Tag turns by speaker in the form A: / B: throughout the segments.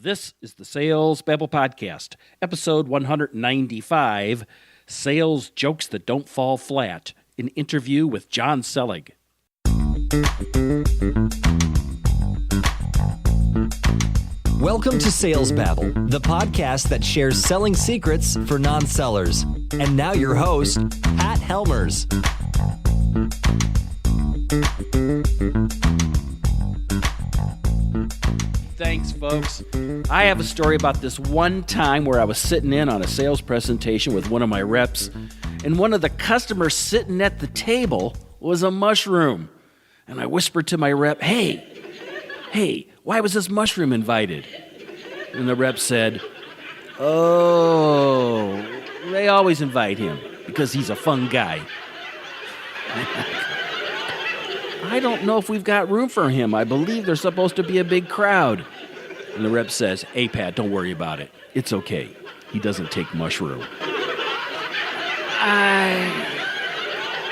A: This is the Sales Babble Podcast, episode 195, Sales Jokes That Don't Fall Flat, an interview with Jon Selig.
B: Welcome to Sales Babble, the podcast that shares selling secrets for non-sellers. And now your host, Pat Helmers.
A: Thanks, folks. I have a story about this one time where I was sitting in on a sales presentation with one of my reps, and one of the customers sitting at the table was a mushroom. And I whispered to my rep, hey, why was this mushroom invited? And the rep said, oh, they always invite him because he's a fun guy. I don't know if we've got room for him. I believe there's supposed to be a big crowd. And the rep says, hey, Pat, don't worry about it. It's okay. He doesn't take mushroom.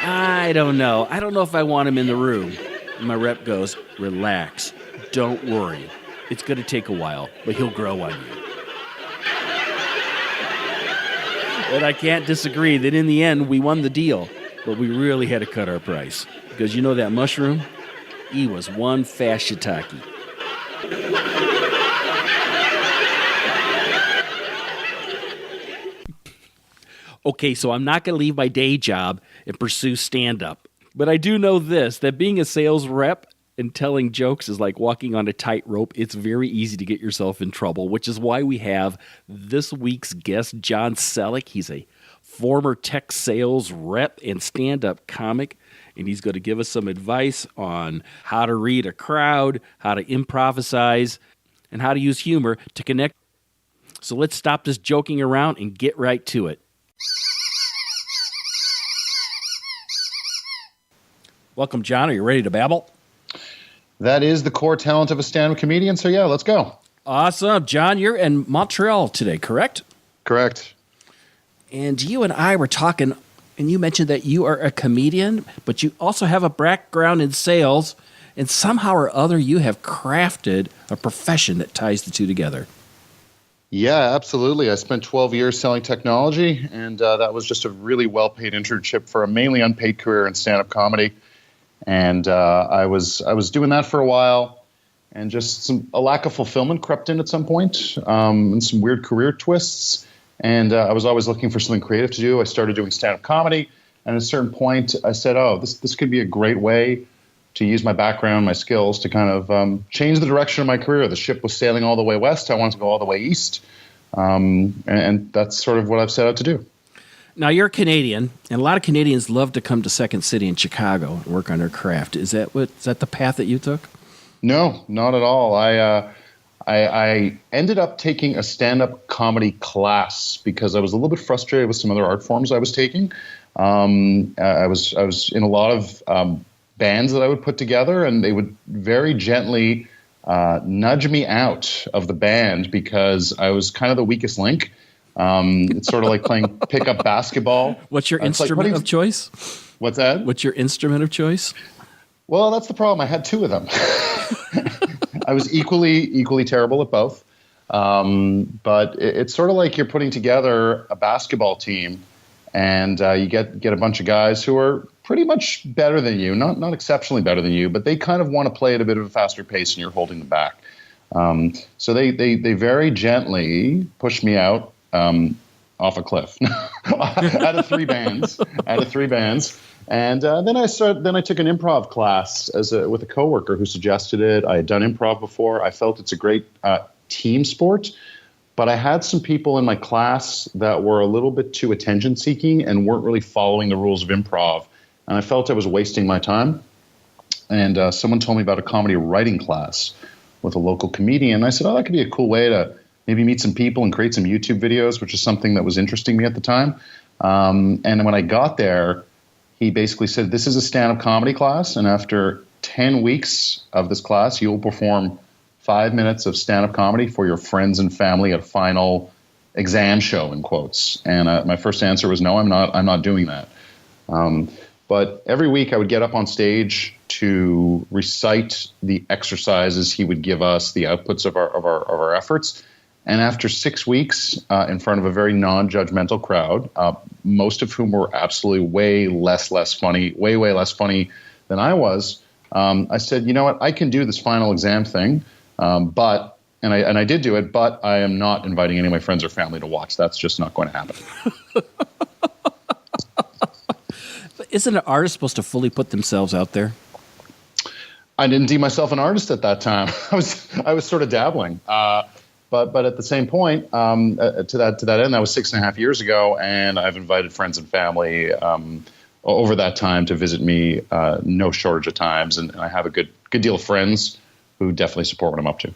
A: I don't know. I don't know if I want him in the room. And my rep goes, relax. Don't worry. It's going to take a while, but he'll grow on you. And I can't disagree that in the end, we won the deal. But we really had to cut our price. Because you know that mushroom? He was one fast shiitake. Okay, so I'm not going to leave my day job and pursue stand-up. But I do know this, that being a sales rep and telling jokes is like walking on a tightrope. It's very easy to get yourself in trouble, which is why we have this week's guest, Jon Selig. He's a former tech sales rep and stand-up comic, and he's going to give us some advice on how to read a crowd, how to improvise, and how to use humor to connect. So let's stop this joking around and get right to it. Welcome, Jon. Are you ready to babble?
C: That is the core talent of a stand-up comedian, so yeah, let's go.
A: Awesome. Jon, you're in Montreal today, correct?
C: Correct.
A: And you and I were talking, and you mentioned that you are a comedian, but you also have a background in sales, and somehow or other you have crafted a profession that ties the two together.
C: Yeah, absolutely. I spent 12 years selling technology, and that was just a really well-paid internship for a mainly unpaid career in stand-up comedy. And I was doing that for a while, and just a lack of fulfillment crept in at some point, and some weird career twists. And I was always looking for something creative to do. I started doing stand-up comedy, and at a certain point, I said, "Oh, this could be a great way to use my background, my skills, to kind of change the direction of my career." The ship was sailing all the way west. I wanted to go all the way east, and that's sort of what I've set out to do.
A: Now, you're Canadian, and a lot of Canadians love to come to Second City in Chicago and work on their craft. Is that the path that you took? No, not at all. I ended up taking a stand-up comedy class because I was a little bit frustrated with some other art forms I was taking. I was in a lot of bands that I would put together, and they would very gently nudge me out of the band because I was kind of the weakest link. It's sort of like playing pickup basketball. What's your instrument of choice?
C: What's that?
A: What's your instrument of choice?
C: Well, that's the problem. I had two of them. I was equally terrible at both. But it's sort of like you're putting together a basketball team, and you get a bunch of guys who are pretty much better than you, not exceptionally better than you, but they kind of want to play at a bit of a faster pace, and you're holding them back. So they very gently pushed me out off a cliff out of three bands. And then I took an improv class with a coworker who suggested it. I had done improv before. I felt it's a great team sport, but I had some people in my class that were a little bit too attention seeking and weren't really following the rules of improv. And I felt I was wasting my time. And someone told me about a comedy writing class with a local comedian. And I said, oh, that could be a cool way to maybe meet some people and create some YouTube videos, which is something that was interesting me at the time. And when I got there, he basically said, this is a stand-up comedy class, and after 10 weeks of this class, you will perform 5 minutes of stand-up comedy for your friends and family at a final exam show, in quotes. And my first answer was, no, I'm not doing that. But every week I would get up on stage to recite the exercises he would give us, the outputs of our efforts. And after 6 weeks in front of a very non-judgmental crowd, most of whom were absolutely way less funny than I was, I said, you know what, I can do this final exam thing, but I did do it, but I am not inviting any of my friends or family to watch. That's just not going to happen.
A: But isn't an artist supposed to fully put themselves out there?
C: I didn't deem myself an artist at that time. I was sort of dabbling. But at the same point, to that end, that was 6.5 years ago, and I've invited friends and family over that time to visit me, no shortage of times, and I have a good deal of friends who definitely support what I'm up to.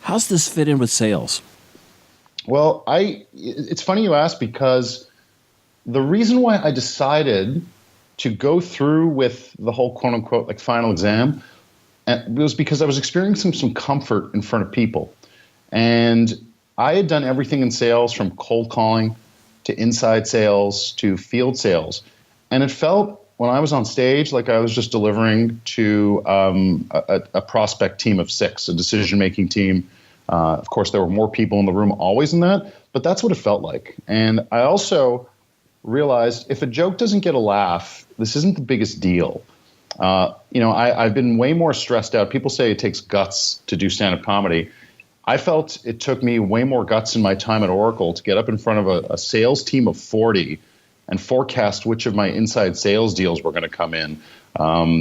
A: How's this fit in with sales?
C: Well, it's funny you ask, because the reason why I decided to go through with the whole quote unquote like final exam was because I was experiencing some comfort in front of people. And I had done everything in sales, from cold calling to inside sales to field sales. And it felt, when I was on stage, like I was just delivering to a prospect team of 6, a decision-making team. Of course, there were more people in the room always in that, but that's what it felt like. And I also realized, if a joke doesn't get a laugh, this isn't the biggest deal. I've been way more stressed out. People say it takes guts to do stand-up comedy. I felt it took me way more guts in my time at Oracle to get up in front of a sales team of 40 and forecast which of my inside sales deals were going to come in,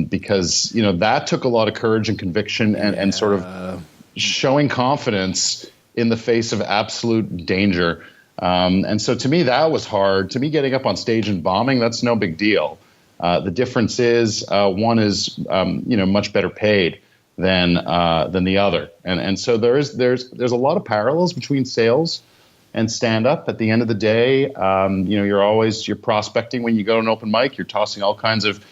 C: because that took a lot of courage and conviction and sort of showing confidence in the face of absolute danger. And so to me, that was hard. To me, getting up on stage and bombing, that's no big deal. The difference is one is much better paid than the other, and so there's a lot of parallels between sales and stand up. At the end of the day, you're prospecting when you go to an open mic. You're tossing all kinds of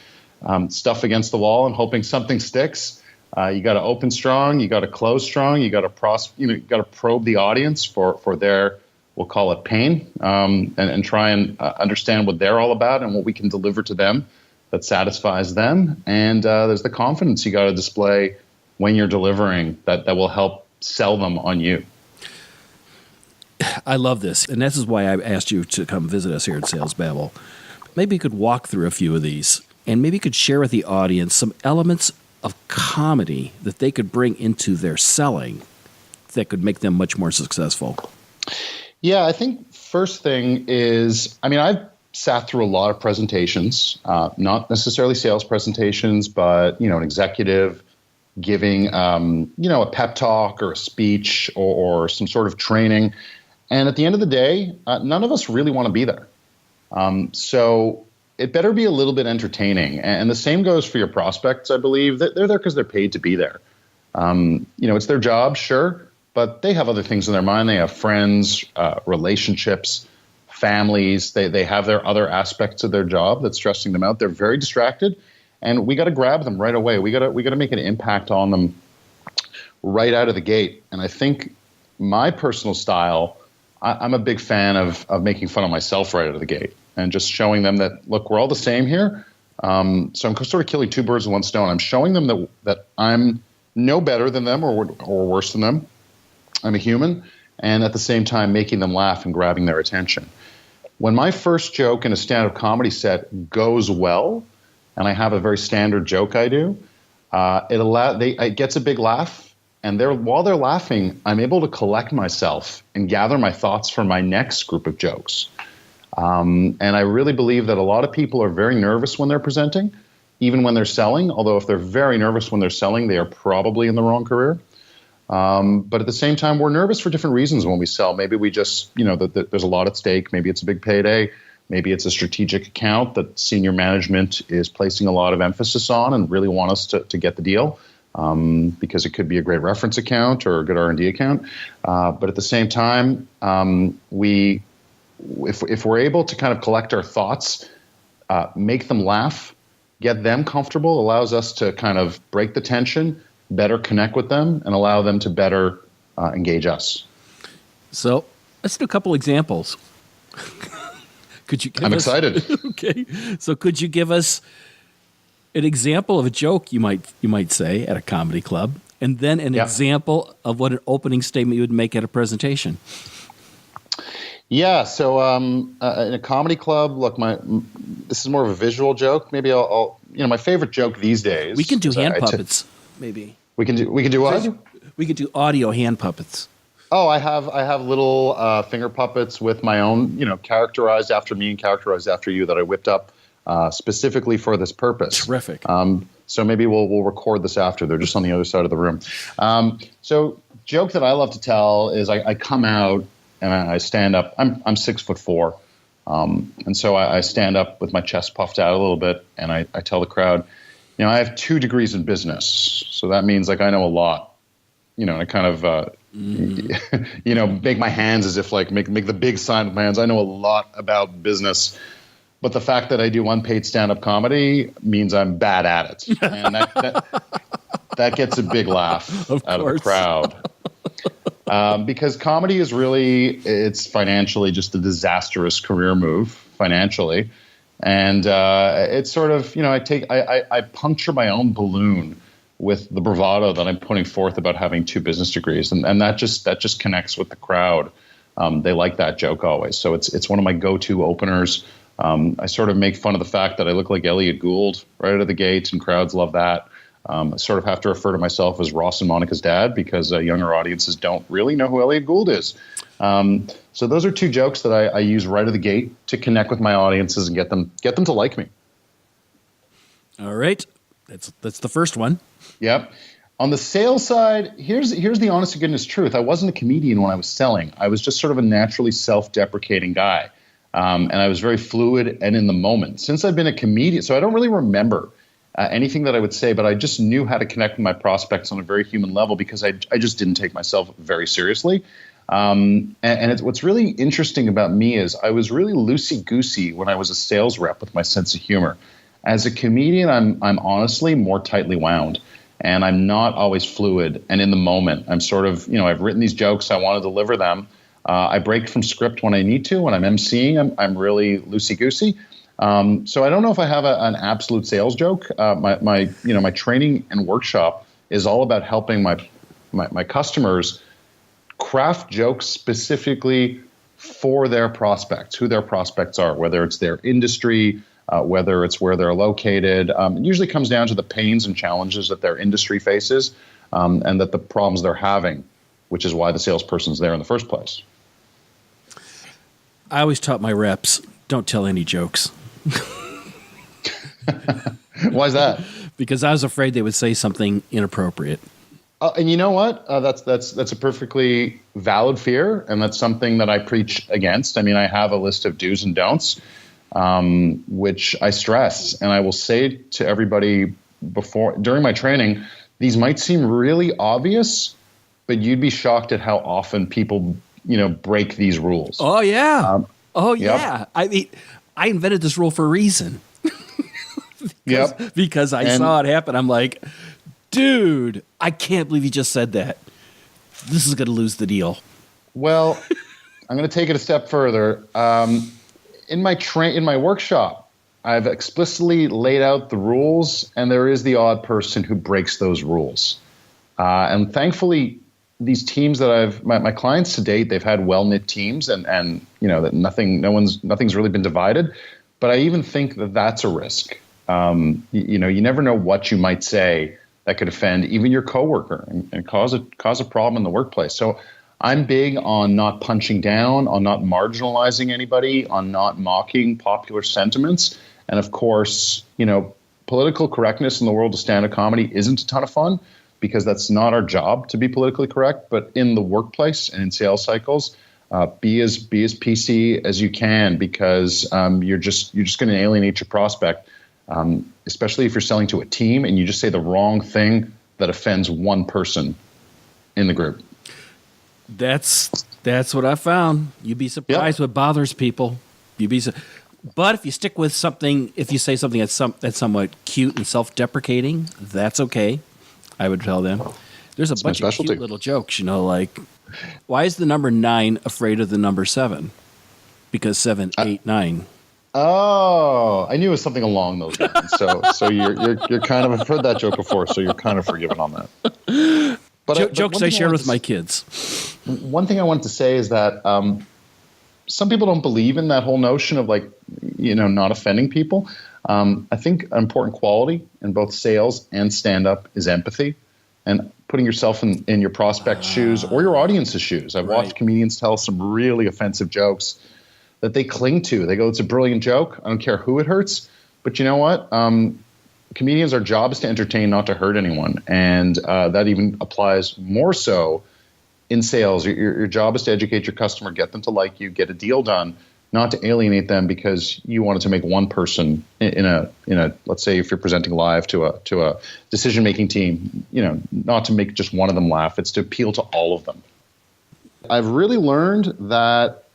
C: stuff against the wall and hoping something sticks. You got to open strong. You got to close strong. You got to probe the audience for their, we'll call it pain, and try and understand what they're all about and what we can deliver to them that satisfies them. And there's the confidence you got to display when you're delivering that will help sell them on you.
A: I love this. And this is why I asked you to come visit us here at Sales Babble. Maybe you could walk through a few of these, and maybe you could share with the audience some elements of comedy that they could bring into their selling that could make them much more successful.
C: Yeah, I think first thing is, I've sat through a lot of presentations, not necessarily sales presentations, but, an executive giving, a pep talk or a speech or some sort of training. And at the end of the day, none of us really want to be there. So it better be a little bit entertaining. And the same goes for your prospects, I believe. They're there because they're paid to be there. It's their job, sure, but they have other things in their mind. They have friends, relationships, families. They have their other aspects of their job that's stressing them out. They're very distracted. And we got to grab them right away. We got to make an impact on them right out of the gate. And I think my personal style, I'm a big fan of making fun of myself right out of the gate and just showing them that, look, we're all the same here. So I'm sort of killing 2 birds with 1 stone. I'm showing them that I'm no better than them or worse than them. I'm a human, and at the same time making them laugh and grabbing their attention. When my first joke in a stand-up comedy set goes well, and I have a very standard joke I do, it gets a big laugh, and while they're laughing, I'm able to collect myself and gather my thoughts for my next group of jokes. And I really believe that a lot of people are very nervous when they're presenting, even when they're selling, although if they're very nervous when they're selling, they are probably in the wrong career. But at the same time, we're nervous for different reasons when we sell. Maybe we just, there's a lot at stake. Maybe it's a big payday. Maybe it's a strategic account that senior management is placing a lot of emphasis on and really want us to get the deal, because it could be a great reference account or a good R&D account. But at the same time, if we're able to kind of collect our thoughts, make them laugh, get them comfortable, allows us to kind of break the tension, better connect with them, and allow them to better engage us.
A: So let's do a couple examples. Could you? I'm
C: excited.
A: Okay. So could you give us An example of a joke you might say at a comedy club, and then an example of what an opening statement you would make at a presentation.
C: Yeah. So in a comedy club, look, this is more of a visual joke. Maybe I'll my favorite joke these days.
A: We can do hand puppets. Maybe
C: we can do what?
A: We could do audio hand puppets.
C: Oh, I have little finger puppets with my own, characterized after me and characterized after you that I whipped up specifically for this purpose.
A: Terrific.
C: So maybe we'll record this after. They're just on the other side of the room. So joke that I love to tell is I come out and I stand up. I'm 6'4", and so I stand up with my chest puffed out a little bit, and I tell the crowd, I have 2 degrees in business, so that means like I know a lot. I kind of make my hands as if like make the big sign with my hands. I know a lot about business. But the fact that I do unpaid stand-up comedy means I'm bad at it. And that gets a big laugh out of the crowd. Because comedy is it's financially just a disastrous career move, financially. And it's sort of, I puncture my own balloon with the bravado that I'm putting forth about having 2 business degrees. And that just connects with the crowd. They like that joke always. So it's one of my go-to openers. I sort of make fun of the fact that I look like Elliot Gould right out of the gate, and crowds love that. I sort of have to refer to myself as Ross and Monica's dad because younger audiences don't really know who Elliot Gould is. So those are 2 jokes that I use right out of the gate to connect with my audiences and get them to like me.
A: All right, that's the first one.
C: Yep. On the sales side, here's the honest to goodness truth. I wasn't a comedian when I was selling. I was just sort of a naturally self-deprecating guy. And I was very fluid and in the moment. Since I've been a comedian, so I don't really remember anything that I would say, but I just knew how to connect with my prospects on a very human level because I just didn't take myself very seriously. And what's really interesting about me is I was really loosey-goosey when I was a sales rep with my sense of humor. As a comedian, I'm honestly more tightly wound, and I'm not always fluid and in the moment. I'm sort of, I've written these jokes, I want to deliver them. I break from script when I need to. When I'm emceeing, I'm really loosey-goosey. So I don't know if I have an absolute sales joke. My training and workshop is all about helping my customers craft jokes specifically for their prospects, who their prospects are, whether it's their industry, whether it's where they're located. It usually comes down to the pains and challenges that their industry faces and that the problems they're having, which is why the salesperson's there in the first place.
A: I always taught my reps, don't tell any jokes.
C: Why is that?
A: Because I was afraid they would say something inappropriate.
C: And you know what? That's a perfectly valid fear, and that's something that I preach against. I mean, I have a list of do's and don'ts, which I stress, and I will say to everybody during my training, these might seem really obvious, but you'd be shocked at how often people break these rules.
A: Oh, yeah.
C: Yep.
A: Yeah. I mean, I invented this rule for a reason. Because I saw it happen. I'm like, dude, I can't believe you just said that. This is going to lose the deal.
C: Well, I'm going to take it a step further. In my workshop, I've explicitly laid out the rules, and there is the odd person who breaks those rules. And thankfully, these teams that my clients to date, they've had well-knit teams and that nothing's really been divided. But I even think that that's a risk. You never know what you might say that could offend even your coworker and cause a problem in the workplace. So I'm big on not punching down, on not marginalizing anybody, on not mocking popular sentiments. And of course, political correctness in the world of stand-up comedy isn't a ton of fun, because that's not our job to be politically correct. But in the workplace and in sales cycles, be as PC as you can, because you're just going to alienate your prospect, especially if you're selling to a team and you just say the wrong thing that offends one person in the group.
A: That's what I found. You'd be surprised what bothers people. But if you stick with something, if you say something that's somewhat cute and self-deprecating, that's okay. I would tell them. There's a bunch of cute little jokes, like, why is the number 9 afraid of the number 7? Because 7, 8, 9.
C: Oh, I knew it was something along those lines. So you're kind of, I've heard that joke before, so you're kind of forgiven on that. But
A: jokes I share with my kids.
C: One thing I wanted to say is that some people don't believe in that whole notion of not offending people. I think an important quality in both sales and stand-up is empathy and putting yourself in your prospect's shoes or your audience's shoes. I've watched comedians tell some really offensive jokes that they cling to. They go, it's a brilliant joke. I don't care who it hurts. But you know what? Comedians, our job is to entertain, not to hurt anyone. And that even applies more so in sales. Your job is to educate your customer, get them to like you, get a deal done, not to alienate them because you wanted to make one person in a let's say if you're presenting live to a decision-making team, not to make just one of them laugh. It's to appeal to all of them. I've really learned that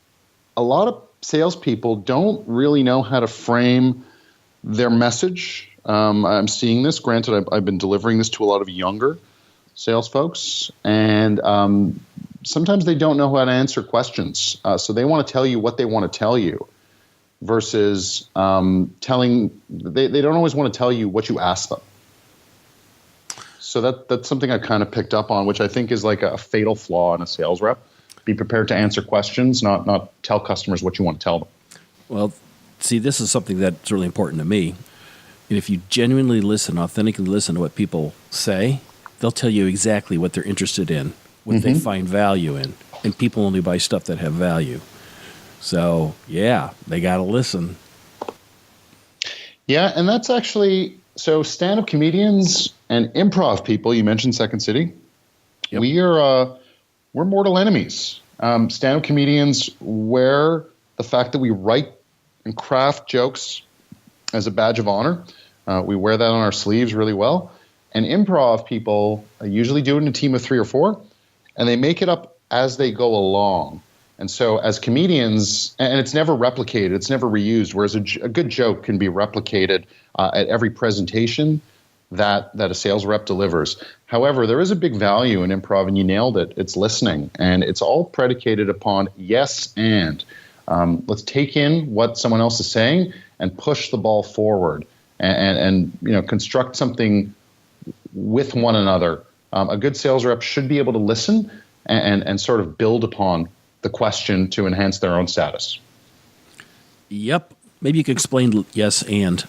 C: a lot of salespeople don't really know how to frame their message. I'm seeing this. Granted, I've been delivering this to a lot of younger sales folks, and sometimes they don't know how to answer questions. So they want to tell you what they want to tell you versus they don't always want to tell you what you ask them. So that's something I kind of picked up on, which I think is like a fatal flaw in a sales rep. Be prepared to answer questions, not tell customers what you want to tell them.
A: Well, see, this is something that's really important to me. And if you genuinely listen, authentically listen to what people say, they'll tell you exactly what they're interested in, what they find value in. And people only buy stuff that have value. So, yeah, they got to listen.
C: Yeah, and that's actually, so stand-up comedians and improv people, you mentioned Second City, we're mortal enemies. Stand-up comedians wear the fact that we write and craft jokes as a badge of honor. We wear that on our sleeves really well. And improv people usually do it in a team of 3 or 4, and they make it up as they go along. And so as comedians, and it's never replicated, it's never reused, whereas a good joke can be replicated at every presentation that a sales rep delivers. However, there is a big value in improv, and you nailed it. It's listening, and it's all predicated upon yes and. Let's take in what someone else is saying and push the ball forward, and construct something with one another. A good sales rep should be able to listen and sort of build upon the question to enhance their own status.
A: Yep. Maybe you could explain yes and.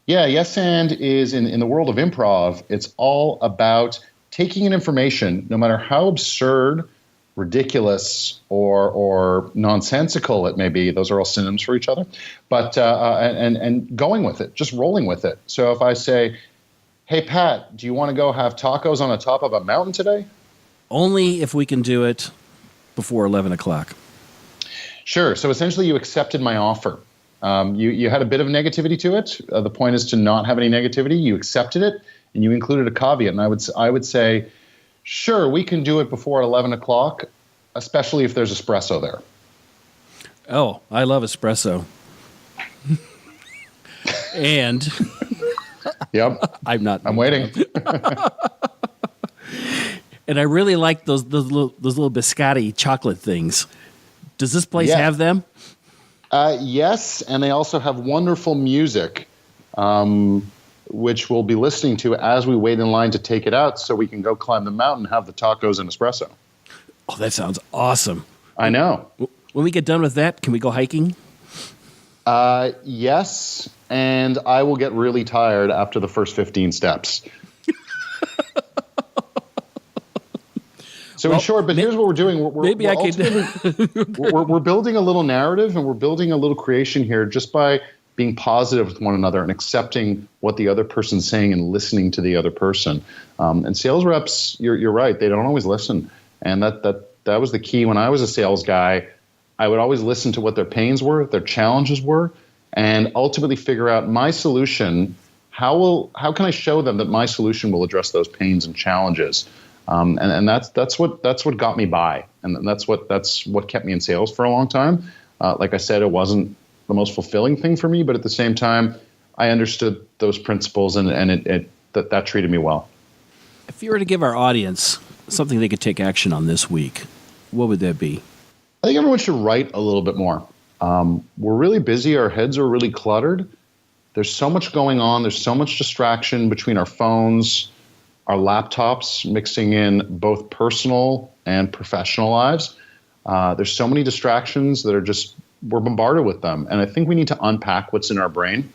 C: Yeah, yes and is in the world of improv, it's all about taking in information, no matter how absurd, ridiculous, or nonsensical it may be. Those are all synonyms for each other. But and going with it, just rolling with it. So if I say, hey, Pat, do you want to go have tacos on the top of a mountain today?
A: Only if we can do it before 11 o'clock.
C: Sure. So essentially you accepted my offer. You had a bit of negativity to it. The point is to not have any negativity. You accepted it, and you included a caveat. And I would say, sure, we can do it before 11 o'clock, especially if there's espresso there.
A: Oh, I love espresso. And
C: yep, I'm waiting.
A: And I really like those little biscotti chocolate things. Does this place have them?
C: Yes, and they also have wonderful music, which we'll be listening to as we wait in line to take it out so we can go climb the mountain and have the tacos and espresso.
A: Oh, that sounds awesome.
C: I know.
A: When we get done with that, can we go hiking?
C: Yes, and I will get really tired after the first 15 steps. So in short, but here's what we're doing. We're building a little narrative, and we're building a little creation here just by being positive with one another and accepting what the other person's saying and listening to the other person. And sales reps, you're right, they don't always listen. And that was the key. When I was a sales guy, I would always listen to what their pains were, their challenges were, and ultimately figure out my solution. How can I show them that my solution will address those pains and challenges? And that's what got me by, and that's what kept me in sales for a long time. Like I said, it wasn't the most fulfilling thing for me, but at the same time, I understood those principles, and that treated me well.
A: If you were to give our audience something they could take action on this week, what would that be?
C: I think everyone should write a little bit more. We're really busy. Our heads are really cluttered. There's so much going on. There's so much distraction between our phones, our laptops, mixing in both personal and professional lives. There's so many distractions that are just, we're bombarded with them. And I think we need to unpack what's in our brain.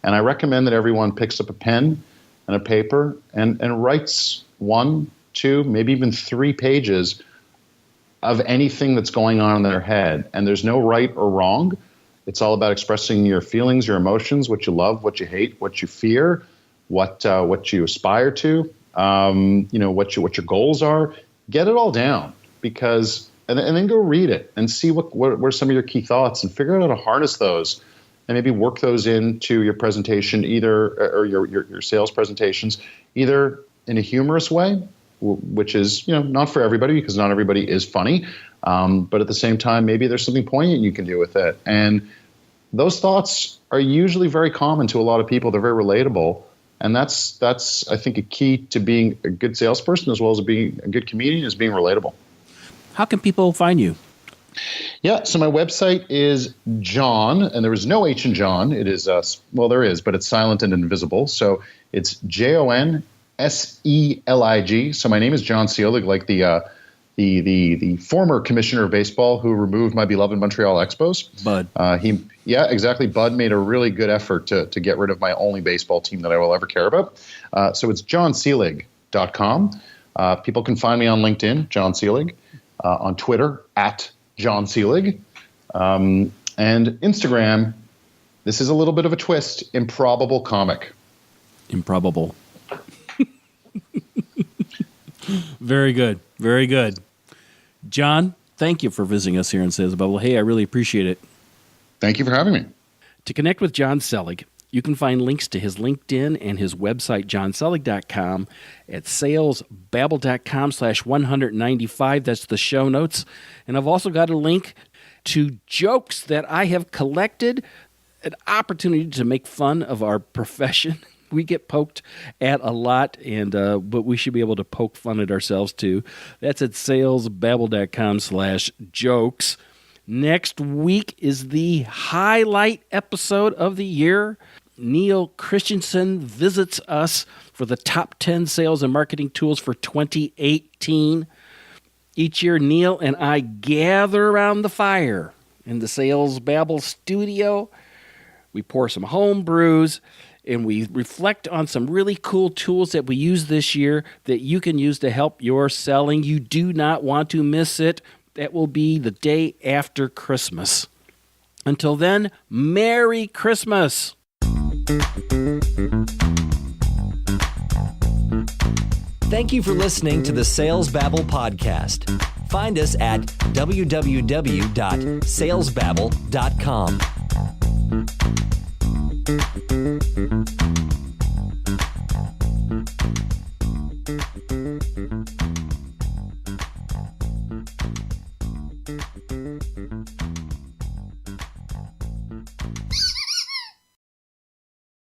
C: And I recommend that everyone picks up a pen and a paper and writes 1, 2, maybe even 3 pages of anything that's going on in their head. And there's no right or wrong. It's all about expressing your feelings, your emotions, what you love, what you hate, what you fear, what you aspire to, what your goals are. Get it all down, because and then go read it and see what are some of your key thoughts, and figure out how to harness those and maybe work those into your presentation, or your sales presentations, either in a humorous way, which is not for everybody, because not everybody is funny, but at the same time, maybe there's something poignant you can do with it. And those thoughts are usually very common to a lot of people. They're very relatable. And that's I think, a key to being a good salesperson, as well as being a good comedian, is being relatable.
A: How can people find you?
C: Yeah, so my website is Jon, and there is no H in John. It is, there is, but it's silent and invisible. So it's JONSELIG. So my name is Jon Selig, like the former commissioner of baseball who removed my beloved Montreal Expos.
A: Bud.
C: Yeah, exactly. Bud made a really good effort to get rid of my only baseball team that I will ever care about. So it's jonselig.com. People can find me on LinkedIn, Jon Selig, on Twitter, @Jon Selig, and Instagram. This is a little bit of a twist. Improbable comic.
A: Improbable. Very good. Very good. Jon, thank you for visiting us here in Sales Bubble. Hey, I really appreciate it.
C: Thank you for having me.
A: To connect with Jon Selig, you can find links to his LinkedIn and his website, jonselig.com, at salesbabble.com/195. That's the show notes. And I've also got a link to jokes that I have collected, an opportunity to make fun of our profession. We get poked at a lot, but we should be able to poke fun at ourselves too. That's at salesbabble.com/jokes. Next week is the highlight episode of the year. Neil Christensen visits us for the top 10 sales and marketing tools for 2018. Each year, Neil and I gather around the fire in the Sales Babble studio. We pour some home brews, and we reflect on some really cool tools that we use this year that you can use to help your selling. You do not want to miss it. That will be the day after Christmas. Until then, Merry Christmas.
B: Think you for listening to the Sales Babble podcast. Find us at www.salesbabble.com.